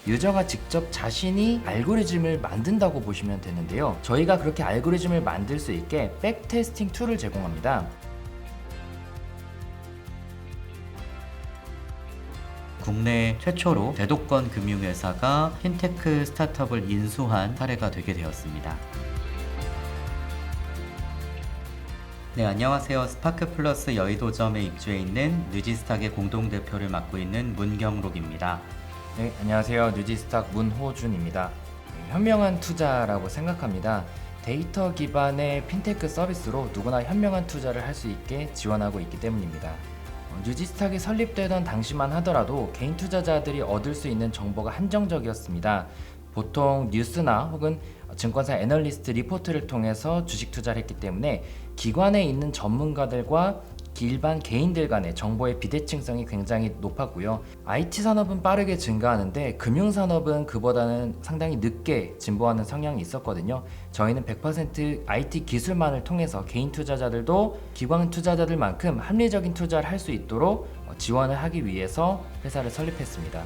유저가 직접 자신이 알고리즘을 만든다고 보시면 되는데요. 저희가 그렇게 알고리즘을 만들 수 있게 백테스팅 툴을 제공합니다. 국내 최초로 제도권 금융회사가 핀테크 스타트업을 인수한 사례가 되게 되었습니다. 네, 안녕하세요. 스파크 플러스 여의도점에 입주해 있는 뉴지스탁의 공동대표를 맡고 있는 문경록입니다. 네, 안녕하세요. 뉴지스탁 문호준입니다. 현명한 투자라고 생각합니다. 데이터 기반의 핀테크 서비스로 누구나 현명한 투자를 할 수 있게 지원하고 있기 때문입니다. 뉴지스탁이 설립되던 당시만 하더라도 개인 투자자들이 얻을 수 있는 정보가 한정적이었습니다. 보통 뉴스나 혹은 증권사 애널리스트 리포트를 통해서 주식 투자를 했기 때문에 기관에 있는 전문가들과 일반 개인들 간의 정보의 비대칭성이 굉장히 높았고요. IT 산업은 빠르게 증가하는데 금융 산업은 그보다는 상당히 늦게 진보하는 성향이 있었거든요. 저희는 100% IT 기술만을 통해서 개인 투자자들도 기관 투자자들만큼 합리적인 투자를 할 수 있도록 지원을 하기 위해서 회사를 설립했습니다.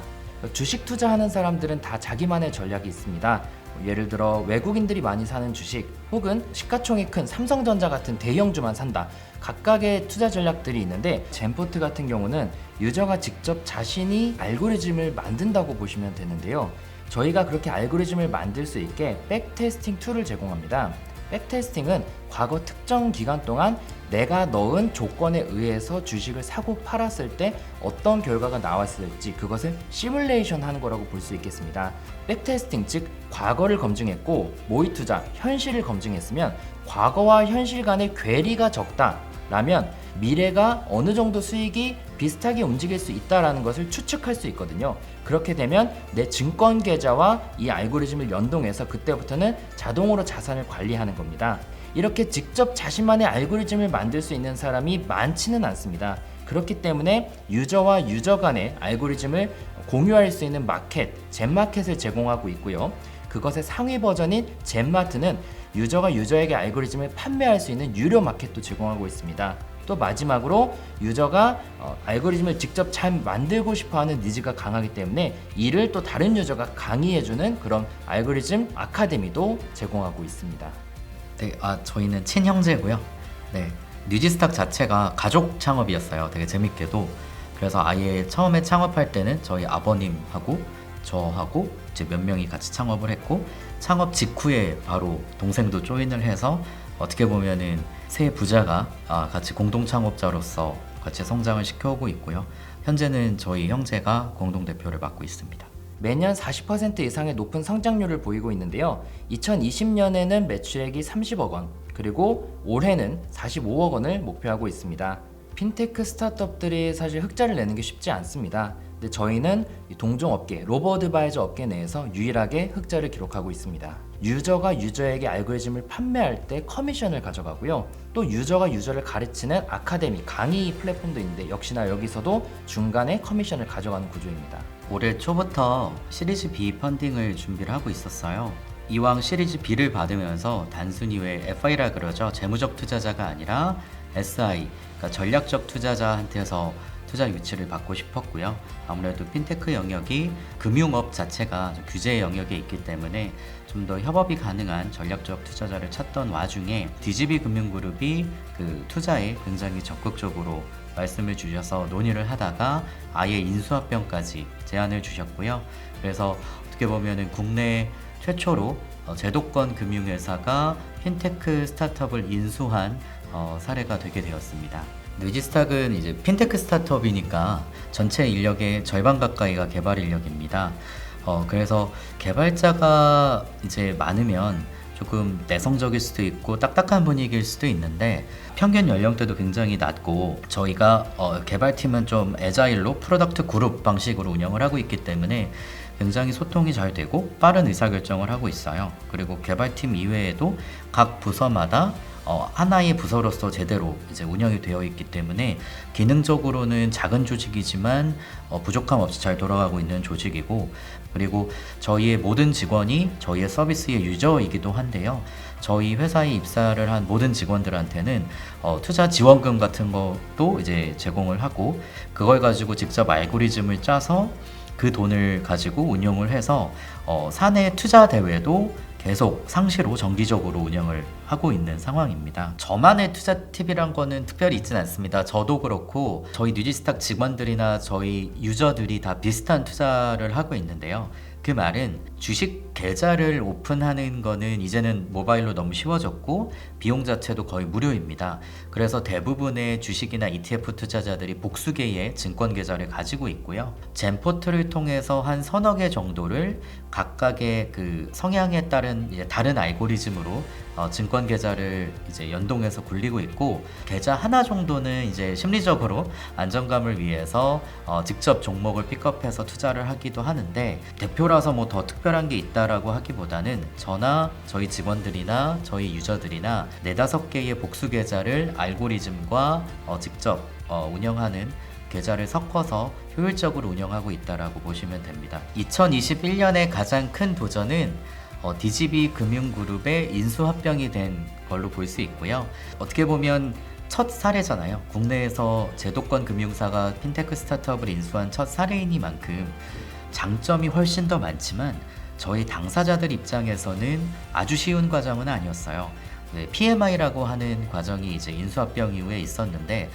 주식 투자하는 사람들은 다 자기만의 전략이 있습니다. 예를 들어 외국인들이 많이 사는 주식 혹은 시가총액 큰 삼성전자 같은 대형주만 산다. 각각의 투자 전략들이 있는데 젠포트 같은 경우는 유저가 직접 자신이 알고리즘을 만든다고 보시면 되는데요. 저희가 그렇게 알고리즘을 만들 수 있게 백테스팅 툴을 제공합니다. 백테스팅은 과거 특정 기간 동안 내가 넣은 조건에 의해서 주식을 사고 팔았을 때 어떤 결과가 나왔을지 그것을 시뮬레이션 하는 거라고 볼 수 있겠습니다. 백테스팅 즉 과거를 검증했고 모의 투자, 현실을 검증했으면 과거와 현실 간의 괴리가 적다라면 미래가 어느 정도 수익이 비슷하게 움직일 수 있다라는 것을 추측할 수 있거든요. 그렇게 되면 내 증권 계좌와 이 알고리즘을 연동해서 그때부터는 자동으로 자산을 관리하는 겁니다. 이렇게 직접 자신만의 알고리즘을 만들 수 있는 사람이 많지는 않습니다. 그렇기 때문에 유저와 유저 간의 알고리즘을 공유할 수 있는 마켓, 젠마켓을 제공하고 있고요. 그것의 상위 버전인 젠마트는 유저가 유저에게 알고리즘을 판매할 수 있는 유료 마켓도 제공하고 있습니다. 또 마지막으로 유저가 알고리즘을 직접 잘 만들고 싶어하는 니즈가 강하기 때문에 이를 또 다른 유저가 강의해주는 그런 알고리즘 아카데미도 제공하고 있습니다. 네, 저희는 친형제고요. 네, 뉴지스탁 자체가 가족 창업이었어요. 되게 재밌게도. 그래서 아예 처음에 창업할 때는 저희 아버님하고 저하고 이제 몇 명이 같이 창업을 했고 창업 직후에 바로 동생도 조인을 해서 어떻게 보면은 세 부자가 같이 공동 창업자로서 같이 성장을 시켜오고 있고요. 현재는 저희 형제가 공동 대표를 맡고 있습니다. 매년 40% 이상의 높은 성장률을 보이고 있는데요. 2020년에는 매출액이 30억 원, 그리고 올해는 45억 원을 목표하고 있습니다. 핀테크 스타트업들이 사실 흑자를 내는 게 쉽지 않습니다. 근데 저희는 이 동종업계, 로보어드바이저 업계 내에서 유일하게 흑자를 기록하고 있습니다. 유저가 유저에게 알고리즘을 판매할 때 커미션을 가져가고요. 또 유저가 유저를 가르치는 아카데미, 강의 플랫폼도 있는데 역시나 여기서도 중간에 커미션을 가져가는 구조입니다. 올해 초부터 시리즈 B 펀딩을 준비를 하고 있었어요. 이왕 시리즈 B를 받으면서 단순히 왜 FI라 그러죠. 재무적 투자자가 아니라 SI, 그러니까 전략적 투자자한테서 투자 유치를 받고 싶었고요. 아무래도 핀테크 영역이 금융업 자체가 규제 영역에 있기 때문에 좀 더 협업이 가능한 전략적 투자자를 찾던 와중에 DGB 금융그룹이 그 투자에 굉장히 적극적으로 말씀을 주셔서 논의를 하다가 아예 인수합병까지 제안을 주셨고요. 그래서 어떻게 보면은 국내 최초로 제도권 금융회사가 핀테크 스타트업을 인수한 사례가 되게 되었습니다. 뉴지스탁은 이제 핀테크 스타트업이니까 전체 인력의 절반 가까이가 개발 인력입니다. 그래서 개발자가 이제 많으면 조금 내성적일 수도 있고 딱딱한 분위기일 수도 있는데 평균 연령대도 굉장히 낮고 저희가 개발팀은 좀 애자일로 프로덕트 그룹 방식으로 운영을 하고 있기 때문에 굉장히 소통이 잘 되고 빠른 의사결정을 하고 있어요. 그리고 개발팀 이외에도 각 부서마다 하나의 부서로서 제대로 이제 운영이 되어 있기 때문에 기능적으로는 작은 조직이지만 부족함 없이 잘 돌아가고 있는 조직이고, 그리고 저희의 모든 직원이 저희의 서비스의 유저이기도 한데요. 저희 회사에 입사를 한 모든 직원들한테는 투자 지원금 같은 것도 이제 제공을 하고, 그걸 가지고 직접 알고리즘을 짜서 그 돈을 가지고 운용을 해서 사내 투자 대회도 계속 상시로 정기적으로 운영을 하고 있는 상황입니다. 저만의 투자 팁이란 거는 특별히 있진 않습니다. 저도 그렇고 저희 뉴지스탁 직원들이나 저희 유저들이 다 비슷한 투자를 하고 있는데요. 그 말은 주식 계좌를 오픈하는 거는 이제는 모바일로 너무 쉬워졌고 비용 자체도 거의 무료입니다. 그래서 대부분의 주식이나 ETF 투자자들이 복수개의 증권 계좌를 가지고 있고요. 젠포트를 통해서 한 서너 개 정도를 각각의 그 성향에 따른 이제 다른 알고리즘으로 증권 계좌를 이제 연동해서 굴리고 있고, 계좌 하나 정도는 이제 심리적으로 안정감을 위해서 직접 종목을 픽업해서 투자를 하기도 하는데, 대표라서 뭐 더 특별한 게 있다라고 하기보다는 저나 저희 직원들이나 저희 유저들이나 4-5개의 복수 계좌를 알고리즘과 직접 운영하는 계좌를 섞어서 효율적으로 운영하고 있다라고 보시면 됩니다. 2021년의 가장 큰 도전은 DGB 금융그룹의 인수합병이 된 걸로 볼 수 있고요. 어떻게 보면 첫 사례잖아요. 국내에서 제도권 금융사가 핀테크 스타트업을 인수한 첫 사례이니만큼 장점이 훨씬 더 많지만 저희 당사자들 입장에서는 아주 쉬운 과정은 아니었어요. PMI라고 하는 과정이 이제 인수합병 이후에 있었는데,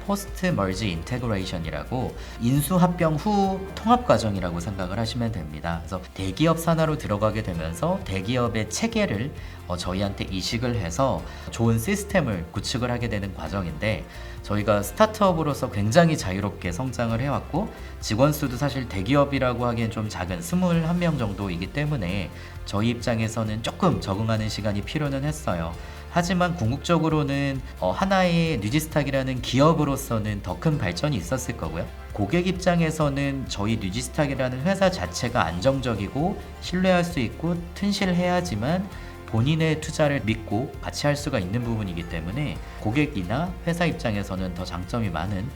포스트 머지 인테그레이션이라고 인수합병 후 통합 과정이라고 생각을 하시면 됩니다. 그래서 대기업 산하로 들어가게 되면서 대기업의 체계를 저희한테 이식을 해서 좋은 시스템을 구축을 하게 되는 과정인데, 저희가 스타트업으로서 굉장히 자유롭게 성장을 해왔고 직원 수도 사실 대기업이라고 하기엔 좀 작은 21명 정도이기 때문에 저희 입장에서는 조금 적응하는 시간이 필요는 했어요. 하지만 궁극적으로는 하나의 뉴지스탁이라는 기업으로서는 더 큰 발전이 있었을 거고요. 고객 입장에서는 저희 뉴지스탁이라는 회사 자체가 안정적이고 신뢰할 수 있고 튼실해야지만 본인의 투자를 믿고 같이 할 수가 있는 부분이기 때문에 고객이나 회사 입장에서는 더 장점이 많은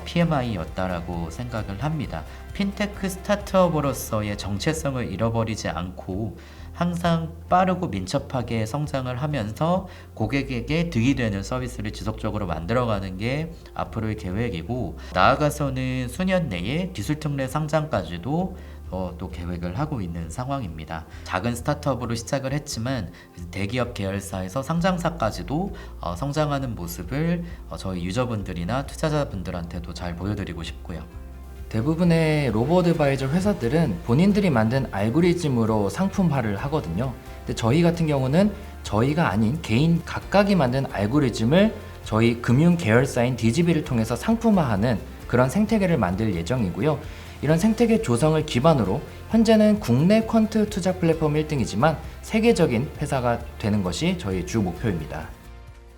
PMI였다라고 생각을 합니다. 핀테크 스타트업으로서의 정체성을 잃어버리지 않고 항상 빠르고 민첩하게 성장을 하면서 고객에게 득이 되는 서비스를 지속적으로 만들어가는 게 앞으로의 계획이고, 나아가서는 수년 내에 기술특례 상장까지도 또 계획을 하고 있는 상황입니다. 작은 스타트업으로 시작을 했지만 대기업 계열사에서 상장사까지도 성장하는 모습을 저희 유저분들이나 투자자분들한테도 잘 보여드리고 싶고요. 대부분의 로보어드바이저 회사들은 본인들이 만든 알고리즘으로 상품화를 하거든요. 근데 저희 같은 경우는 저희가 아닌 개인 각각이 만든 알고리즘을 저희 금융 계열사인 DGB를 통해서 상품화하는 그런 생태계를 만들 예정이고요. 이런 생태계 조성을 기반으로 현재는 국내 퀀트 투자 플랫폼 1등이지만 세계적인 회사가 되는 것이 저희 주 목표입니다.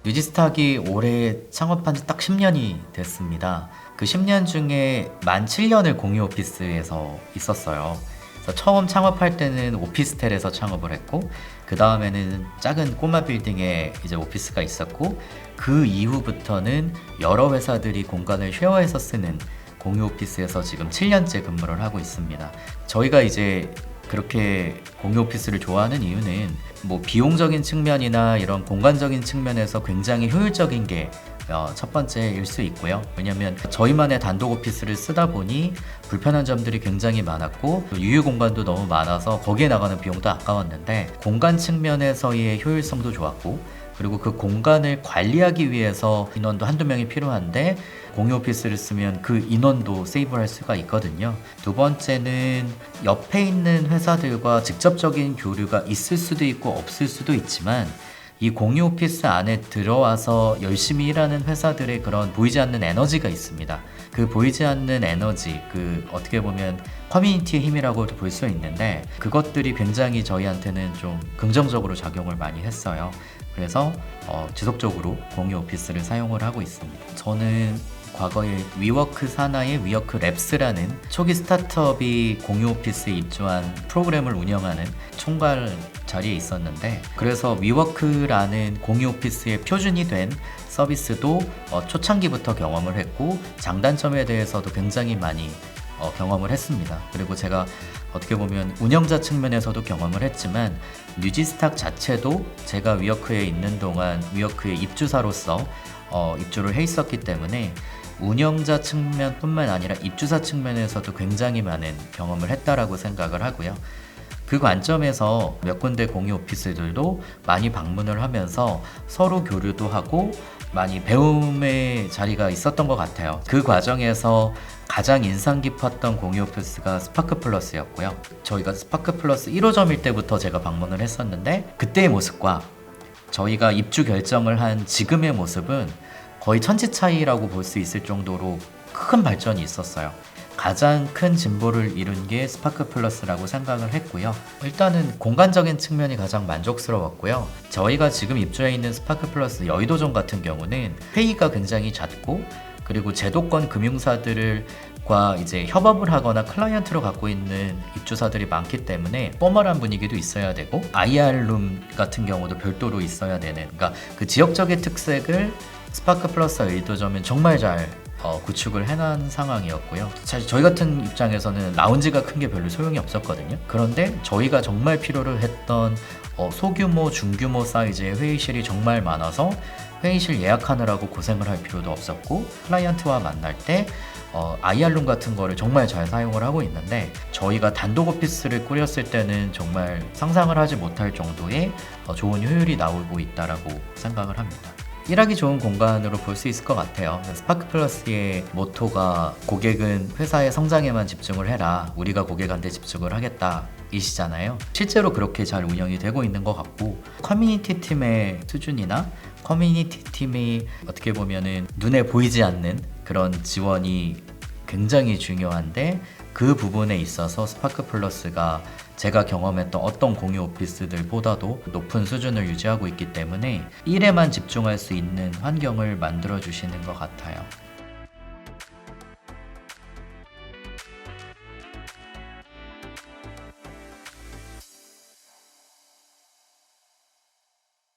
뉴지스탁이 올해 창업한 지 딱 10년이 됐습니다. 그 10년 중에 만 7년을 공유 오피스에서 있었어요. 그래서 처음 창업할 때는 오피스텔에서 창업을 했고, 그 다음에는 작은 꼬마 빌딩에 이제 오피스가 있었고, 그 이후부터는 여러 회사들이 공간을 쉐어해서 쓰는 공유 오피스에서 지금 7년째 근무를 하고 있습니다. 저희가 이제 그렇게 공유 오피스를 좋아하는 이유는 뭐 비용적인 측면이나 이런 공간적인 측면에서 굉장히 효율적인 게 첫 번째일 수 있고요. 왜냐면 저희만의 단독 오피스를 쓰다 보니 불편한 점들이 굉장히 많았고 유휴 공간도 너무 많아서 거기에 나가는 비용도 아까웠는데, 공간 측면에서의 효율성도 좋았고, 그리고 그 공간을 관리하기 위해서 인원도 한두 명이 필요한데 공유 오피스를 쓰면 그 인원도 세이브할 수가 있거든요. 두 번째는 옆에 있는 회사들과 직접적인 교류가 있을 수도 있고 없을 수도 있지만, 이 공유 오피스 안에 들어와서 열심히 일하는 회사들의 그런 보이지 않는 에너지가 있습니다. 그 보이지 않는 에너지, 그 어떻게 보면 커뮤니티의 힘이라고도 볼 수 있는데, 그것들이 굉장히 저희한테는 좀 긍정적으로 작용을 많이 했어요. 그래서 지속적으로 공유 오피스를 사용을 하고 있습니다. 저는 과거에 위워크 산하의 위워크 랩스라는 초기 스타트업이 공유 오피스에 입주한 프로그램을 운영하는 총괄 자리에 있었는데, 그래서 위워크라는 공유 오피스의 표준이 된 서비스도 초창기부터 경험을 했고 장단점에 대해서도 굉장히 많이 경험을 했습니다. 그리고 제가 어떻게 보면 운영자 측면에서도 경험을 했지만 뉴지스탁 자체도 제가 위워크에 있는 동안 위워크의 입주사로서 입주를 해 있었기 때문에 운영자 측면뿐만 아니라 입주사 측면에서도 굉장히 많은 경험을 했다라고 생각을 하고요. 그 관점에서 몇 군데 공유 오피스들도 많이 방문을 하면서 서로 교류도 하고 많이 배움의 자리가 있었던 것 같아요. 그 과정에서 가장 인상 깊었던 공유 오피스가 스파크 플러스였고요. 저희가 스파크 플러스 1호점일 때부터 제가 방문을 했었는데 그때의 모습과 저희가 입주 결정을 한 지금의 모습은 거의 천지 차이라고 볼 수 있을 정도로 큰 발전이 있었어요. 가장 큰 진보를 이룬 게 스파크 플러스라고 생각을 했고요. 일단은 공간적인 측면이 가장 만족스러웠고요. 저희가 지금 입주해 있는 스파크 플러스 여의도점 같은 경우는 회의가 굉장히 잦고 그리고 제도권 금융사들과 이제 협업을 하거나 클라이언트로 갖고 있는 입주사들이 많기 때문에 포멀한 분위기도 있어야 되고 IR룸 같은 경우도 별도로 있어야 되는, 그러니까 그 지역적인 특색을 스파크 플러스 여의도점은 정말 잘 구축을 해놓은 상황이었고요. 사실 저희 같은 입장에서는 라운지가 큰 게 별로 소용이 없었거든요. 그런데 저희가 정말 필요로 했던 소규모, 중규모 사이즈의 회의실이 정말 많아서 회의실 예약하느라고 고생을 할 필요도 없었고 클라이언트와 만날 때 IR룸 같은 거를 정말 잘 사용을 하고 있는데 저희가 단독 오피스를 꾸렸을 때는 정말 상상을 하지 못할 정도의 좋은 효율이 나오고 있다라고 생각을 합니다. 일하기 좋은 공간으로 볼 수 있을 것 같아요. 스파크 플러스의 모토가 고객은 회사의 성장에만 집중을 해라, 우리가 고객한테 집중을 하겠다 이시잖아요. 실제로 그렇게 잘 운영이 되고 있는 것 같고 커뮤니티 팀의 수준이나 커뮤니티 팀이 어떻게 보면은 눈에 보이지 않는 그런 지원이 굉장히 중요한데 그 부분에 있어서 스파크 플러스가 제가 경험했던 어떤 공유 오피스들보다도 높은 수준을 유지하고 있기 때문에 일에만 집중할 수 있는 환경을 만들어 주시는 것 같아요.